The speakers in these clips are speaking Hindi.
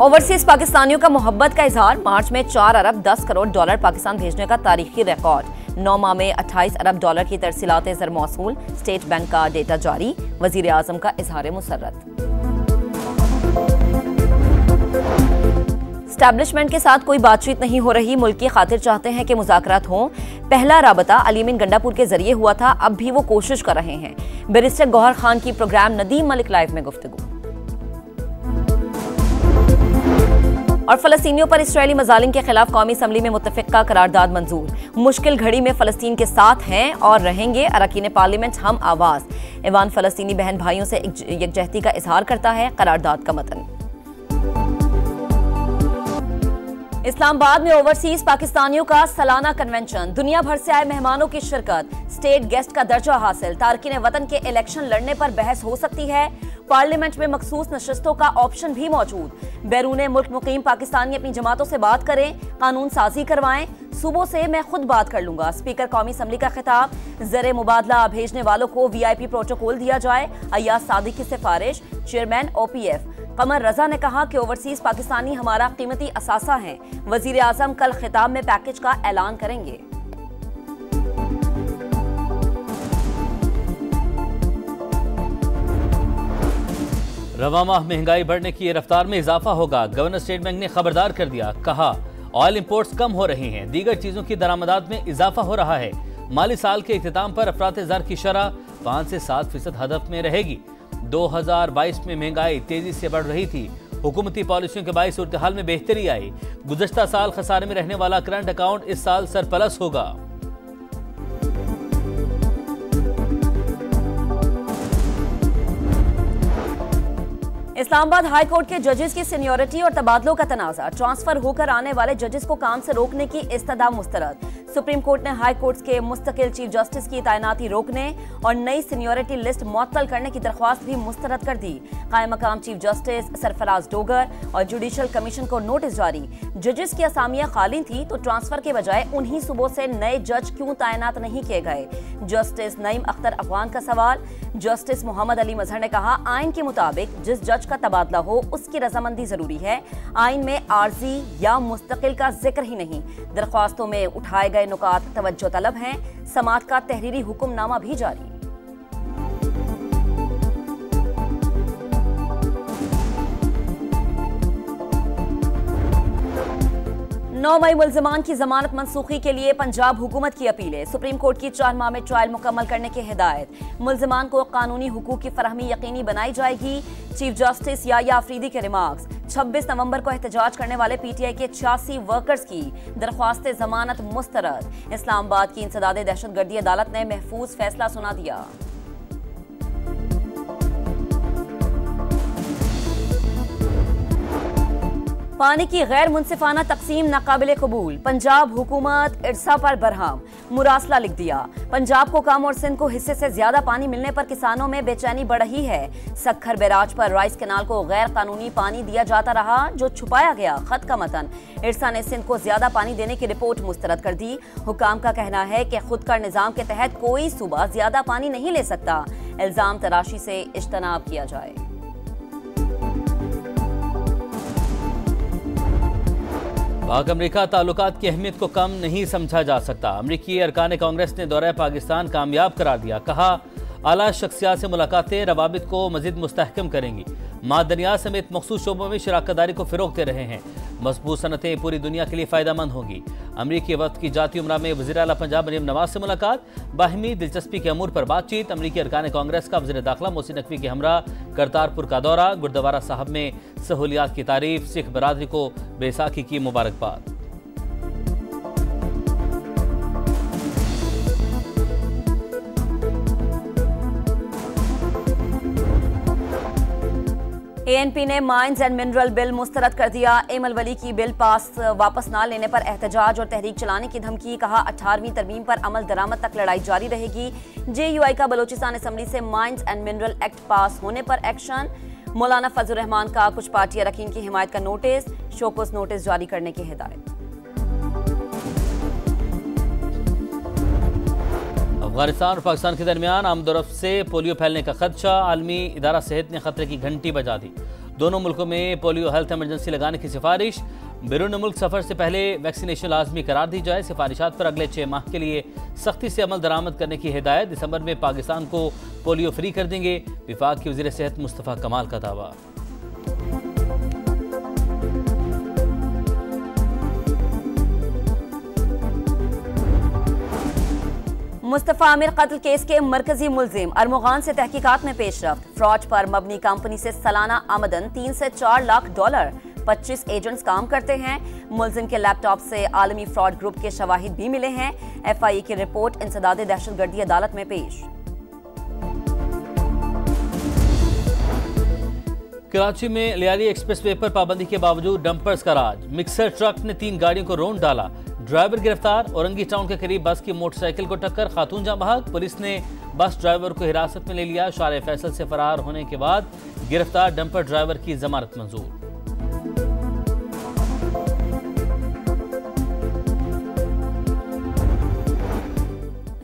ओवरसीज पाकिस्तानियों का मोहब्बत का इजहार। मार्च में 4 अरब 10 करोड़ डॉलर पाकिस्तान भेजने का तारीखी रिकॉर्ड। 9 माह में 28 अरब डॉलर की तरसीलात ज़र मौसूल। स्टेट बैंक का डेटा जारी। वजीर आजम का इजहार मुसर्रत। एस्टैब्लिशमेंट के साथ कोई बातचीत नहीं हो रही, मुल्क की खातिर चाहते हैं कि मुज़ाकरात हों। पहला राबता अलीमीन गंडापुर के जरिए हुआ था, अब भी वो कोशिश कर रहे हैं। बैरिस्टर गौहर खान की प्रोग्राम नदीम मलिक लाइव में गुफ्तगू। और फलस्तीनियों पर इस्राएली मजालिम के खिलाफ कौमी असम्बली में मुत्तफ़िक़ा करारदाद मंजूर। मुश्किल घड़ी में फलस्तीन के साथ हैं और रहेंगे। अरकान पार्लियामेंट हम आवाज़। ईवान फलस्तीनी बहन भाइयों से यकजहती का इजहार करता है। करारदाद का मतन। इस्लामाबाद में ओवरसीज पाकिस्तानियों का सालाना कन्वेंशन। दुनिया भर से आए मेहमानों की शिरकत। स्टेट गेस्ट का दर्जा हासिल। तारकीन वतन के इलेक्शन लड़ने पर बहस हो सकती है। पार्लियामेंट में मखसूस नशिस्तों का ऑप्शन भी मौजूद। बैरूने मुल्क मुकीम पाकिस्तानी अपनी जमातों से बात करें, कानून साजी करवाएं। सूबों से मैं खुद बात कर लूंगा। स्पीकर कौमी असम्बली का खिताब। ज़र मुबादला भेजने वालों को VIP प्रोटोकॉल दिया जाए। अय्याज सादिक की सिफारिश। चेयरमैन OPF कमर रजा ने कहा कि ओवरसीज पाकिस्तानी हमारा कीमती असासा हैं। वजीर आजम कल खिताब में पैकेज का ऐलान करेंगे। रवा माह महंगाई बढ़ने की रफ्तार में इजाफा होगा। गवर्नर स्टेट बैंक ने खबरदार कर दिया, कहा ऑयल इंपोर्ट्स कम हो रही हैं, दीगर चीजों की दरामदात में इजाफा हो रहा है। माली साल के इख्तिताम पर अफरात ज़र की शरह 5 से 7% हदफ में रहेगी। 2022 में महंगाई तेजी से बढ़ रही थी। हुकूमती पॉलिसियों के बाइस सूरत हाल में बेहतरी आई। गुज़श्ता साल खसारे में रहने वाला करंट अकाउंट इस साल सरप्लस होगा। इस्लामाबाद हाई कोर्ट के जजेस की सीनियरिटी और तबादलों का तनाज़ा। ट्रांसफर होकर आने वाले जजेस को काम से रोकने की इस्तदा मुस्तरद। सुप्रीम कोर्ट ने हाई कोर्ट के मुस्तकिल चीफ जस्टिस की तैनाती रोकने और नई सीनियरिटी लिस्ट मुअत्तल करने की दरख्वास्त भी मुस्तरद कर दी। कायम मकाम चीफ जस्टिस सरफराज डोगर और जुडिशल कमीशन को नोटिस जारी। जजेस की असामियां खाली थी तो ट्रांसफर के बजाय उन्हीं सूबों से नए जज क्यों तैनात नहीं किए गए। जस्टिस नईम अख्तर अफगान का सवाल। जस्टिस मोहम्मद अली मजहर ने कहा, आइन के मुताबिक जिस जज का तबादला हो उसकी रजामंदी जरूरी है। आइन में आर्जी या मुस्तकिल का जिक्र ही नहीं। दरख्वास्तों में उठाए गए नुकात तवज्जो तलब हैं। समात का तहरीरी हुक्मनामा भी जारी। 9 मई मुल्ज़िमान की जमानत मनसूखी के लिए पंजाब हुकूमत की अपीलें। सुप्रीम कोर्ट की 4 माह में ट्रायल मुकम्मल करने की हिदायत। मुल्ज़िमान को कानूनी हुकूक की फराहमी यकीनी बनाई जाएगी। चीफ जस्टिस याया अफरीदी के रिमार्क्स। 26 नवंबर को एहतजाज करने वाले PTI के 86 वर्कर्स की दरख्वास्त जमानत मुस्तरद। इस्लामाबाद की इंसदादे दहशतगर्दी अदालत ने महफूज फैसला सुना दिया। पानी की गैर मुनसिफाना तकसीम नाकाबिले कबूल। पंजाब हुकूमत इरसा पर बरहम। मुरासला लिख दिया। पंजाब को कम और सिंध को हिस्से से ज्यादा पानी मिलने पर किसानों में बेचैनी बढ़ रही है। सक्खर बैराज पर राइस कैनाल को गैर कानूनी पानी दिया जाता रहा, जो छुपाया गया। खत का मतन। इरसा ने सिंध को ज्यादा पानी देने की रिपोर्ट मुस्तरद कर दी। हुकाम का कहना है कि खुद का निजाम के तहत कोई सूबा ज्यादा पानी नहीं ले सकता। इल्जाम तराशी से इज्तनाब किया जाए। पाक अमरीका ताल्लुकात की अहमियत को कम नहीं समझा जा सकता। अमरीकी अरकान कांग्रेस ने दौरा पाकिस्तान कामयाब करार दिया। कहा आला शख्सियात से मुलाकातें रवाबित को मजीद मुस्तहकम करेंगी। मादनियात समेत मखसूस शोबों में शराकतदारी को फ़रोग़ दे रहे हैं। मजबूत सनतें पूरी दुनिया के लिए फ़ायदेमंद होंगी। अमरीकी वक्त की जाती उमरा में वज़ीर आला पंजाब मरीम नवाज से मुलाकात। बाहमी दिलचस्पी के अमूर पर बातचीत। अमरीकी अरकान कांग्रेस का वज़ीर दाखिला मोहसिन नकवी के हमरा करतारपुर का दौरा। गुरुद्वारा साहब में सहूलियात की तारीफ। सिख बरादरी को बैसाखी की मुबारकबाद। ANP ने माइंस एंड मिनरल बिल मुस्तरद कर दिया। एमल वली की बिल पास वापस ना लेने पर एहतजाज और तहरीक चलाने की धमकी। कहा 18वीं तरमीम पर अमल दरामद तक लड़ाई जारी रहेगी। JUI का बलोचिस्तान असम्बली से माइंस एंड मिनरल एक्ट पास होने पर एक्शन। मौलाना फजल रहमान का कुछ पार्टी अरकान की हिमायत का नोटिस। शोकस नोटिस जारी करने की हिदायत। अफगानिस्तान और पाकिस्तान के दरमियान आमदोरफ्त से पोलियो फैलने का खदशा। आलमी इदारा सेहत ने खतरे की घंटी बजा दी। दोनों मुल्कों में पोलियो हेल्थ इमरजेंसी लगाने की सिफारिश। बैरून मुल्क सफर से पहले वैक्सीनेशन लाजमी करार दी जाए। सिफारिशात पर अगले 6 माह के लिए सख्ती से अमल दरामद करने की हिदायत। दिसंबर में पाकिस्तान को पोलियो फ्री कर देंगे। विफाक के वज़ीर सेहत मुस्तफ़ा कमाल का दावा। मुस्तफ़ा आमिर कत्ल केस के मरकजी मुलजिम अरमुगान से तहकीकात में पेशरफ्त। फ्रॉड पर मबनी कंपनी से सालाना आमदन 3 से 4 लाख डॉलर। 25 एजेंट्स काम करते हैं। मुलजिम के लैपटॉप से आलमी फ्रॉड ग्रुप के शवाहिद भी मिले हैं। FIA की रिपोर्ट इंसदादे दहशतगर्दी अदालत में पेश। कराची में लियाली एक्सप्रेस वे पर पाबंदी के बावजूद डंपर्स का राज। मिक्सर ट्रक ने 3 गाड़ियों को रौंद डाला। ड्राइवर गिरफ्तार। औरंगी टाउन के करीब बस की मोटरसाइकिल को टक्कर, खातून जाँ बहक। पुलिस ने बस ड्राइवर को हिरासत में ले लिया। शारे फैसल से फरार होने के बाद गिरफ्तार डंपर ड्राइवर की जमानत मंजूर।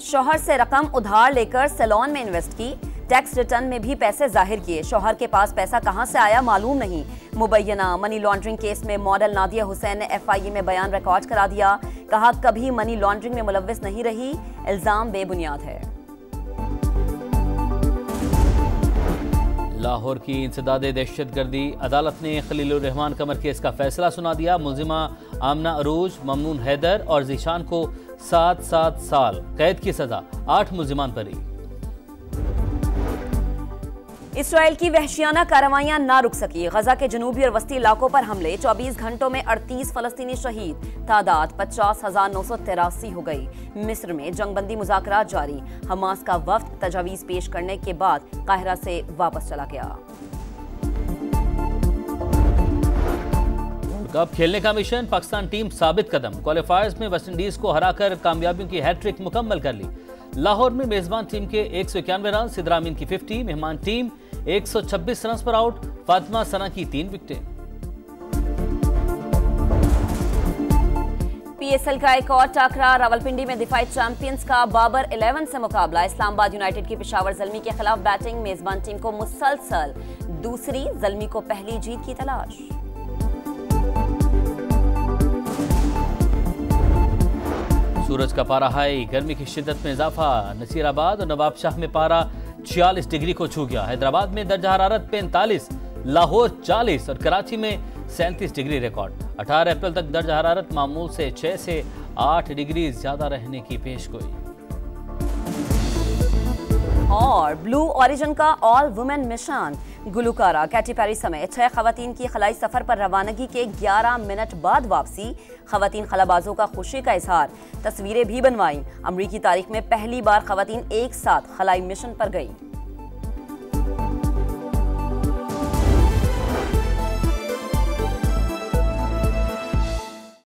शौहर से रकम उधार लेकर सैलून में इन्वेस्ट की। टैक्स रिटर्न में भी पैसे जाहिर किए। शौहर के पास पैसा कहां से आया मालूम नहीं। मुबैना मनी लॉन्ड्रिंग केस में मॉडल नादिया हुसैन ने FIA में बयान रिकॉर्ड करा दिया। कहा कभी मनी लॉन्ड्रिंग में मुलव्विस नहीं रही, इल्जाम बेबुनियाद है। लाहौर की इंसदादे दहशतगर्दी अदालत ने खलीलुर रहमान कमर केस का फैसला सुना दिया। मुलजिमा आमना अरूज, ममनून हैदर और जीशान को 7-7 साल कैद की सजा। 8 मुलजिमान बरी। इसराइल की वहशियाना कार्रवाइयां ना रुक सकी। गजा के जनूबी और वस्ती इलाकों पर हमले। 24 घंटों में 38 फलस्तीनी शहीद। तादाद 50,983 हो गई। मिस्र में जंगबंदी मुज़ाकरात जारी। हमास का वफ्द तजावीज़ पेश करने के बाद काहिरा से वापस चला गया। कप खेलने का मिशन। पाकिस्तान टीम साबित कदम। क्वालिफायर्स में वेस्टइंडीज को हराकर कामयाबियों की हैट्रिक मुकम्मल कर ली। लाहौर में मेजबान टीम के 191 रन, सिद्रा अमीन की 50। मेहमान टीम 126 रन पर आउट। फातिमा सना की 3 विकेटें। PSL का एक और टाकरा। रावलपिंडी में दिफाई चैंपियंस का बाबर 11 से मुकाबला। इस्लामाबाद यूनाइटेड की पेशावर ज़ल्मी के खिलाफ बैटिंग। मेजबान टीम को मुसलसल दूसरी, ज़ल्मी को पहली जीत की तलाश। सूरज का पारा हाई। गर्मी की शिद्दत में इजाफा। नसीराबाद और नवाबशाह में पारा 46 डिग्री को छू गया। हैदराबाद में दर्जा हरारत 45, लाहौर 40 और कराची में 37 डिग्री रिकॉर्ड। 18 अप्रैल तक दर्जा हरारत मामूल से 6 से 8 डिग्री ज्यादा रहने की पेशगोई। और ब्लू ओरिजिन का ऑल वुमेन मिशन। गुलकारा कैटी पेरी समेत 6 खवातीन की खलाई सफर पर रवानगी के 11 मिनट बाद वापसी। खवातीन खलाबाजों का खुशी का इजहार। तस्वीरें भी बनवाई। अमरीकी तारीख में पहली बार खवातीन एक साथ खलाई मिशन पर गई।